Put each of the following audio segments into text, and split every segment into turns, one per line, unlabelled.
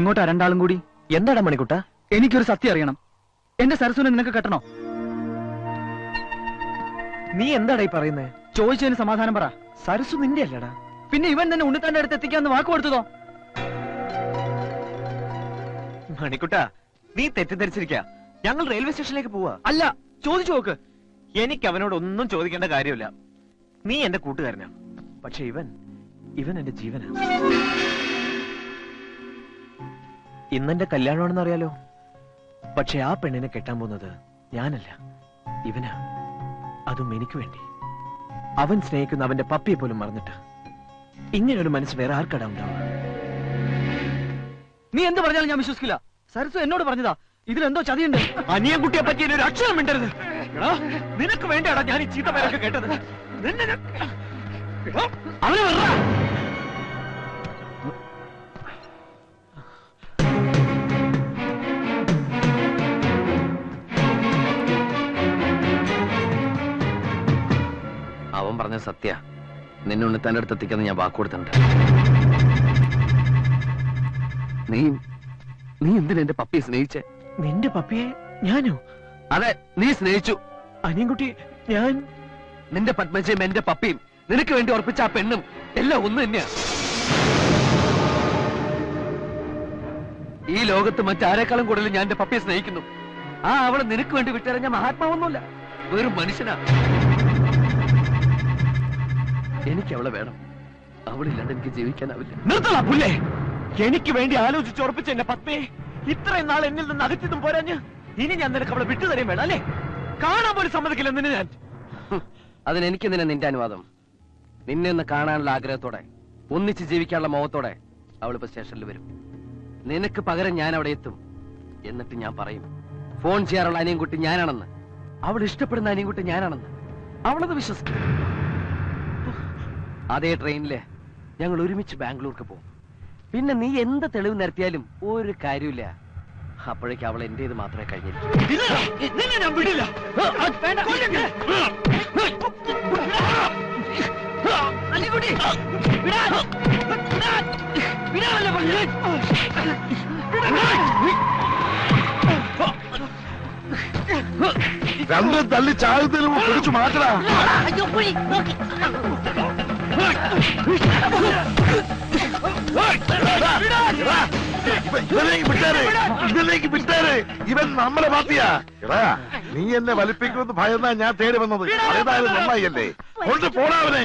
എങ്ങോട്ടാ രണ്ടാളും കൂടി?
എന്താടാ മണിക്കുട്ട?
എനിക്കൊരു സത്യം അറിയണം. എന്റെ സരസുനെ നിനക്ക് കെട്ടണോ?
നീ എന്താടാ ഈ പറയുന്നേ?
ചോദിച്ചതിന് സമാധാനം പറ.
സരസു നിന്റെ അല്ലടാ.
പിന്നെ ഇവൻ തന്നെ ഉണ്ണിത്താന്റെ അടുത്ത് എത്തിക്കാന്ന് വാക്ക് കൊടുത്തതോ?
മണിക്കുട്ട, നീ തെറ്റിദ്ധരിച്ചിരിക്ക. ഞങ്ങൾ റെയിൽവേ സ്റ്റേഷനിലേക്ക് പോവാ.
അല്ല, ചോദിച്ചു നോക്ക്.
എനിക്ക് അവനോട് ഒന്നും ചോദിക്കേണ്ട കാര്യമില്ല. നീ എന്റെ കൂട്ടുകാരനാ. പക്ഷെ ഇവൻ എന്റെ ജീവനാ. ഇന്നെന്റെ കല്യാണമാണെന്ന് അറിയാലോ. പക്ഷെ ആ പെണ്ണിനെ കെട്ടാൻ പോകുന്നത് ഞാനല്ല, ഇവനാ. അതും എനിക്ക് വേണ്ടി. അവൻ സ്നേഹിക്കുന്ന അവന്റെ പപ്പിയെ പോലും മറന്നിട്ട്. ഇങ്ങനൊരു മനസ്സ് വേറെ ആർക്കടാ ഉണ്ടാവുക?
നീ എന്ത് പറഞ്ഞാലും ഞാൻ വിശ്വസിക്കില്ല. സരസു എന്നോട് പറഞ്ഞതാ. ഇതിലെന്തോ ചതിയുണ്ട്.
അനിയൻകുട്ടിയെ പറ്റി ഒരു അക്ഷരം മിണ്ടരുത്. നിനക്ക് വേണ്ടിയാടാ ഞാൻ ഈ ചീത്ത പേരൊക്കെ കേട്ടത്. അവനെ
അവൻ പറഞ്ഞ സത്യ. നിന്നെ ഉണ്ണിത്താന്റെ അടുത്ത് എത്തിക്കാന്ന് ഞാൻ വാക്കുകൊടുത്തിട്ടുണ്ട്. നീ എന്തിനാ എന്റെ പപ്പിയെ സ്നേഹിച്ചേ?
നിന്റെ പപ്പിയെ ഞാനോ?
അതെ, നീ സ്നേഹിച്ചു.
അനിയൻകുട്ടി, ഞാൻ
നിന്റെ പത്മജയും എന്റെ പപ്പിയും നിനക്ക് വേണ്ടി ഉറപ്പിച്ച ആ പെണ്ണും എല്ലാം ഒന്ന് തന്നെയാ. ഈ ലോകത്ത് മറ്റാരെക്കാളും കൂടുതൽ ഞാൻ എന്റെ പപ്പിയെ സ്നേഹിക്കുന്നു. അവളെ നിനക്ക് വേണ്ടി വിട്ടറിഞ്ഞ മഹാത്മാവൊന്നുമില്ല, വെറും മനുഷ്യനാ. എനിക്ക് അവളെ വേണം. അവളില്ലാണ്ട് എനിക്ക് ജീവിക്കാനാവില്ല.
നിർത്തല പുല്ലേ. എനിക്ക് വേണ്ടി ആലോചിച്ചുറപ്പിച്ച എന്റെ പത്മയെ ഇത്രയും നാൾ എന്നിൽ നിന്ന് അകറ്റിയതും പോരാഞ്ഞ് ഇനി ഞാൻ നിനക്ക് അവളെ വിട്ടുതരയും വേണം അല്ലേ? കാണാൻ പോലും സമ്മതിക്കില്ല നിന്നെ ഞാൻ.
അതിനെനിക്ക് നിന്റെ അനുവാദം. നിന്നെ ഒന്ന് കാണാനുള്ള ആഗ്രഹത്തോടെ, ഒന്നിച്ച് ജീവിക്കാനുള്ള മോഹത്തോടെ അവളിപ്പോ സ്റ്റേഷനിൽ വരും. നിനക്ക് പകരം ഞാൻ അവിടെ എത്തും. എന്നിട്ട് ഞാൻ പറയും, ഫോൺ ചെയ്യാറുള്ള അനിയൻകുട്ടി ഞാനാണെന്ന്, അവൾ ഇഷ്ടപ്പെടുന്ന അനിയൻകുട്ടി ഞാനാണെന്ന്. അവളത് വിശ്വസിക്കും. അതേ ട്രെയിനില് ഞങ്ങൾ ഒരുമിച്ച് ബാംഗ്ലൂർക്ക് പോകും. പിന്നെ നീ എന്ത് തെളിവ് നിരത്തിയാലും ഒരു കാര്യമില്ല. അപ്പോഴേക്ക് അവൾ എന്റേത് മാത്രമേ കഴിഞ്ഞിരിക്കൂ.
രണ്ടും തള്ളി ചാകുന്നതിന് പിടിച്ചു മാറ്റടാ. ഇതിലേക്ക് വിട്ടേര്. ഇവൻ നമ്മളെ പാർട്ടിയാ. എടാ, നീ എന്നെ വലിപ്പിക്കുമെന്ന് ഭയന്നാ ഞാൻ തേടി വന്നത്. അതേതായാലും നന്നായില്ലേ. കൊണ്ട് പോടാവനെ.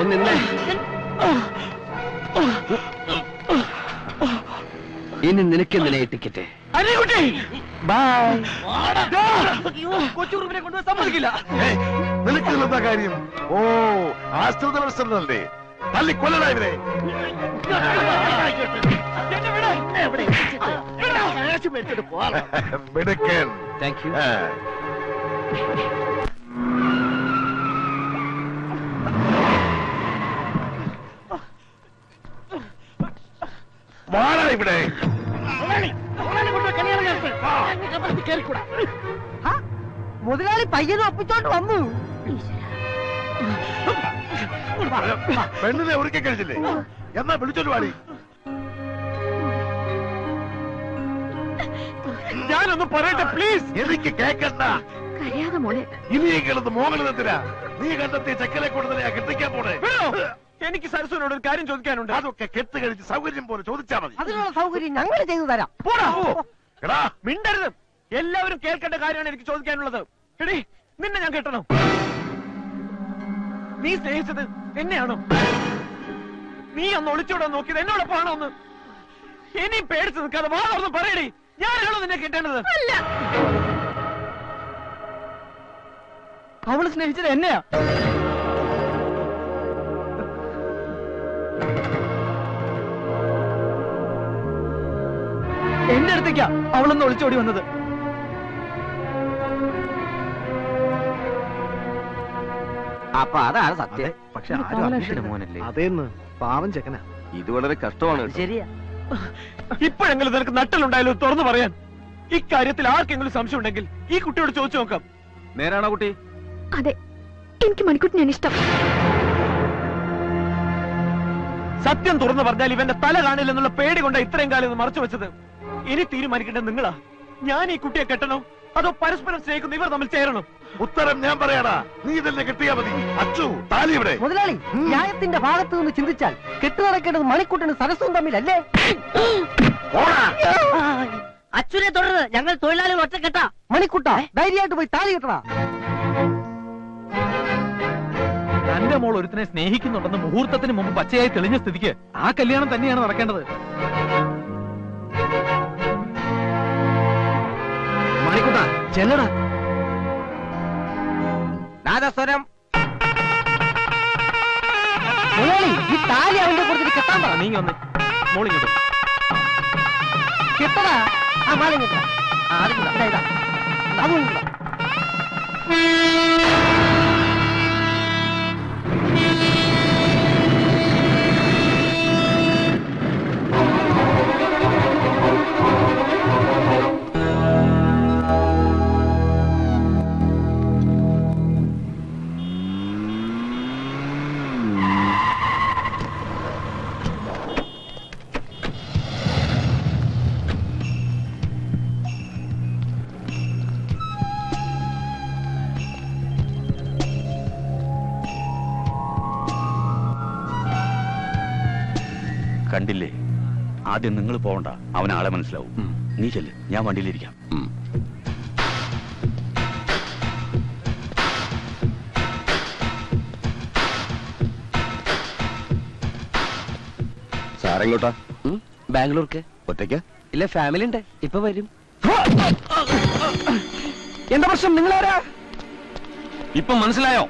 ഒന്നിന്നെ ഇനി നിനക്കെന്തിനാ ടിക്കറ്റ്?
കൊച്ചുറുപ്പിനെ കൊണ്ടുപോയി സമ്മതിക്കില്ല.
നിനക്ക് എന്താ കാര്യം? ഓ, ആശ്രിത പ്രശ്നമല്ലേ? തല്ലി കൊല്ലടാ ഇവരെ. മിടുക്കൻ.
Thank you.
വാടാ ഇവിടെ.
മുതലാളി പയ്യനും ഒപ്പിച്ചോണ്ട് വന്നു.
പെണ്ണിനെ ഒരുക്കി കഴിച്ചില്ലേ? എന്നാ വിളിച്ചോണ്ട് വാടി.
ഞാനൊന്ന് പറയട്ടെ പ്ലീസ്.
എനിക്ക് കേക്കണ്ട. ഇനിയെങ്കിലത് മോഹനത്തിനാ. നീ കണ്ടെത്തിയ ചെക്കനെ കൊടുത്തതിനെ കെട്ടിക്കാൻ പോണേ.
എനിക്ക് സരസുവിനോട് ഒരു കാര്യം ചോദിക്കാനുണ്ട്.
അതൊക്കെ കെട്ട് കഴിച്ച് സൗകര്യം പോലെ ചോദിച്ചാൽ മതി.
അതിനുള്ള സൗകര്യം ഞങ്ങൾ ചെയ്തു തരാം.
എടാ,
മിണ്ടരുത്. എല്ലാവരും കേൾക്കേണ്ട കാര്യമാണ് എനിക്ക് ചോദിക്കാനുള്ളത്. എടീ, നിന്നെ ഞാൻ കെട്ടണം. നീ സ്നേഹിച്ചത് എന്നെയാണോ? നീ അന്ന് ഒളിച്ചോടാൻ നോക്കിയത് എന്നോടൊപ്പമാണോ? ഒന്ന് ഇനി പേടിച്ച് നിൽക്കാതെ വാ തുറന്ന് പറയടി. ഞാനാണോ നിന്നെ കെട്ടേണ്ടത്?
അവള് സ്നേഹിച്ചത് എന്നെയാ. എന്റെ അടുത്തേക്കാ അവളൊന്ന് ഒളിച്ചോടി വന്നത്.
അപ്പൊ അതാണ് സത്യം.
പക്ഷെ മോനല്ലേ?
അതേന്ന് പാവം ചെക്കനാ.
ഇത് വളരെ കഷ്ടമാണ്.
ശരിയാ.
ഇപ്പോഴെങ്കിലും നിനക്ക് നട്ടലുണ്ടായാലും തുറന്നു പറയാൻ. ഇക്കാര്യത്തിൽ ആർക്കെങ്കിലും സംശയം ഉണ്ടെങ്കിൽ ഈ കുട്ടിയോട് ചോദിച്ചു നോക്കാം.
നേരാണോ കുട്ടി?
അതെ, എനിക്ക് മണിക്കുട്ടിനാണ് ഇഷ്ടം.
സത്യം തുറന്നു പറഞ്ഞാൽ ഇവന്റെ തല കാണില്ലെന്നുള്ള പേടി കൊണ്ട് ഇത്രയും കാലം ഇത് മറച്ചു വെച്ചത്. ഇനി തീരുമാനിക്കേണ്ടത് നിങ്ങളാ. ഞാൻ ഈ കുട്ടിയെ കെട്ടണോ അതോ പരസ്പരം സ്നേഹിക്കുന്ന ഇവർ തമ്മിൽ ചേരണം?
ഉത്തരം ഞാൻ പറയാടാ, നീ തന്നെ കെട്ടിയാ മതി. അച്ചു, താലി ഇവിടെ.
മുതലാളി, ന്യായത്തിന്റെ ഭാഗത്ത് നിന്ന് ചിന്തിച്ചാൽ കെട്ടു നടക്കേണ്ടത് മണിക്കുട്ടനും സരസ്വം തമ്മിലല്ലേ? അച്ഛനെ തുടർന്ന് ഞങ്ങൾ തൊഴിലാളികൾ ഒറ്റ കെട്ടാ. മണിക്കുട്ട, ധൈര്യമായിട്ട് പോയി താലി കെട്ടണ.
തന്റെ മോൾ ഒരുത്തിനെ സ്നേഹിക്കുന്നുണ്ടെന്ന് മുഹൂർത്തത്തിന് മുമ്പ് പച്ചയായി തെളിഞ്ഞ സ്ഥിതിക്ക് ആ കല്യാണം തന്നെയാണ് നടക്കേണ്ടത്.
മണിക്കുട്ട ചെല്ലടാ.
നാദസ്വരം.
മുതലാളി, ഈ താലി അവന്റെ കൊടുത്തിട്ട് കെട്ടാൻ പറ.
നീങ്ങി വന്ന് മോളിങ്ങോട്ട്
കെട്ടടാ. ആ മാലം കെട്ടാ. അതും കൂടാ.
കണ്ടില്ലേ, ആദ്യം നിങ്ങൾ പോകണ്ട, അവൻ ആളെ മനസ്സിലാവും. നീ ചെല്ല്, ഞാൻ വണ്ടിയിലിരിക്കാം.
സാറെങ്ങോട്ടാ? ബാംഗ്ലൂർക്ക്.
ഒറ്റയ്ക്ക്?
ഇല്ല, ഫാമിലി ഉണ്ട്, ഇപ്പൊ വരും. എന്താ പ്രശ്നം? നിങ്ങളാരാ?
ഇപ്പൊ മനസ്സിലായോ?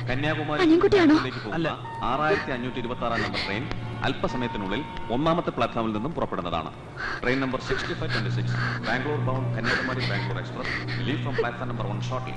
കന്യാകുമാരി അല്ല, 6526 നമ്പർ ട്രെയിൻ അല്പസമയത്തിനുള്ളിൽ ഒന്നാമത്തെ പ്ലാറ്റ്ഫോമിൽ നിന്നും പുറപ്പെടുന്നതാണ്. Train number 6526 Bangalore bound Kanyakumari Bangalore express leave from platform number 1 shortly.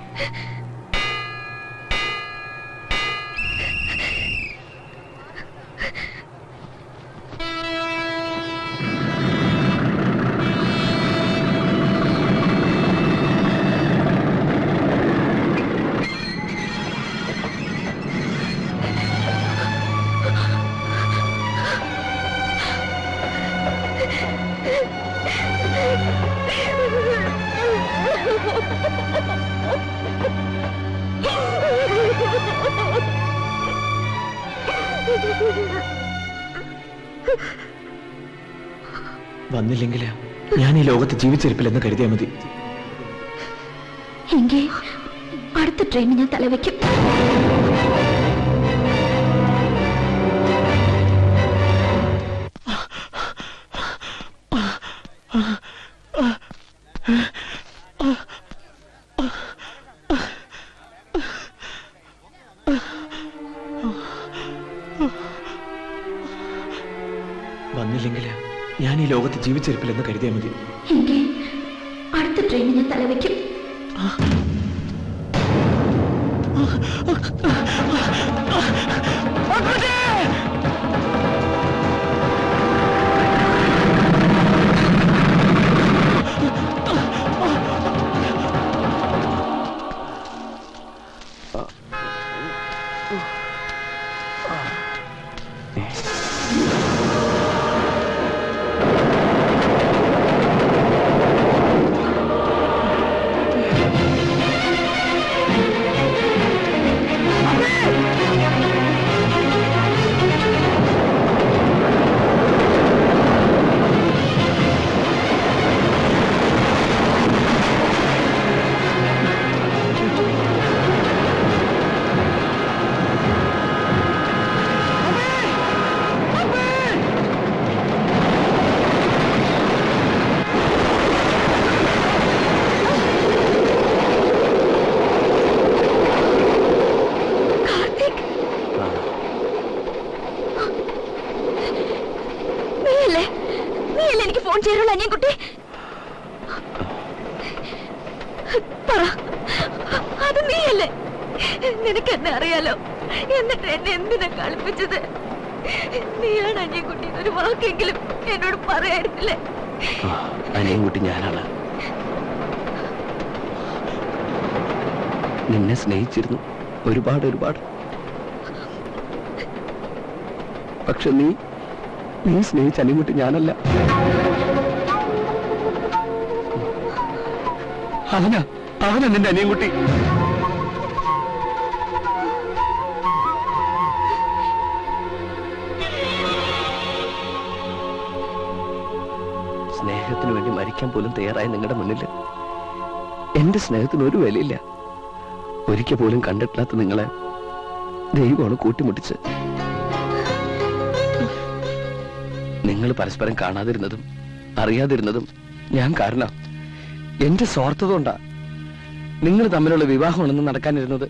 വന്നില്ലെങ്കിൽ ഞാൻ ഈ ലോകത്ത് ജീവിച്ചിരിപ്പില്ലെന്ന് കരുതിയാൽ മതി.
എങ്കിൽ അടുത്ത ട്രെയിനിൽ ഞാൻ തലവെക്കും.
ഈ ലോകത്ത് ജീവിച്ചിരിപ്പില്ലെന്ന് കരുതിയാൽ മതി.
എങ്കിൽ അടുത്ത ട്രെയിനിൽ ഞാൻ തലവെക്കും. എനിക്ക് ഫോൺ ചെയ്യാനുള്ള അനിയൻകുട്ടി പറ, അത് നീയല്ലേ? നിനക്ക് എന്നെ അറിയാലോ, എന്നിട്ട് എന്നെ എന്തിനാ കളിപ്പിച്ചത്? നീയാണ് അനിയൻകുട്ടി ഒരു വാക്കെങ്കിലും എന്നോട് പറയായിരുന്നില്ലേ?
അനിയൻകുട്ടി ഞാനാണ്. നിന്നെ സ്നേഹിച്ചിരുന്നു ഒരുപാട് ഒരുപാട്. പക്ഷെ നീ സ്നേഹിച്ച അനിയൻകുട്ടി ഞാനല്ല. അവനാ നിന്റെ അനിയൻകുട്ടി. സ്നേഹത്തിന് വേണ്ടി മരിക്കാൻ പോലും തയ്യാറായി നിങ്ങളുടെ മുന്നിൽ എന്റെ സ്നേഹത്തിന് ഒരു വിലയില്ല. ഒരിക്കൽ പോലും കണ്ടിട്ടില്ലാത്ത നിങ്ങളെ ദൈവമാണ് കൂട്ടിമുട്ടിച്ച്. നിങ്ങൾ പരസ്പരം കാണാതിരുന്നതും അറിയാതിരുന്നതും ഞാൻ കാരണം. എന്റെ സ്വാർത്ഥത കൊണ്ടാ നിങ്ങൾ തമ്മിലുള്ള വിവാഹമാണെന്ന് നടക്കാനിരുന്നത്.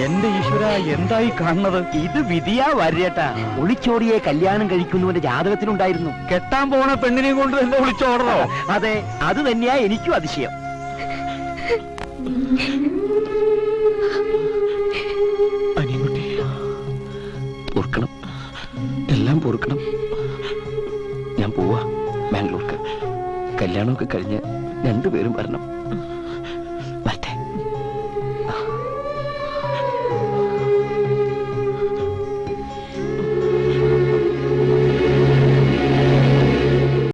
എന്റെ ഈശ്വര, എന്തായി കാണുന്നത്?
ഇത് വിധിയാ വരേട്ടാ. ഒളിച്ചോടിയെ കല്യാണം കഴിക്കുന്നവന്റെ ജാതകത്തിലുണ്ടായിരുന്നു.
കെട്ടാൻ പോണ പെണ്ണിനെ കൊണ്ട് തന്നെ വിളിച്ചോടണോ?
അതെ, അത് തന്നെയാ എനിക്കും അതിശയം.
അനിയൻകുട്ടി
പൊറുക്കണം, എല്ലാം പൊറുക്കണം. ഞാൻ പോവാ ബാംഗ്ലൂർക്ക്. കല്യാണമൊക്കെ കഴിഞ്ഞ് രണ്ടുപേരും വരണം.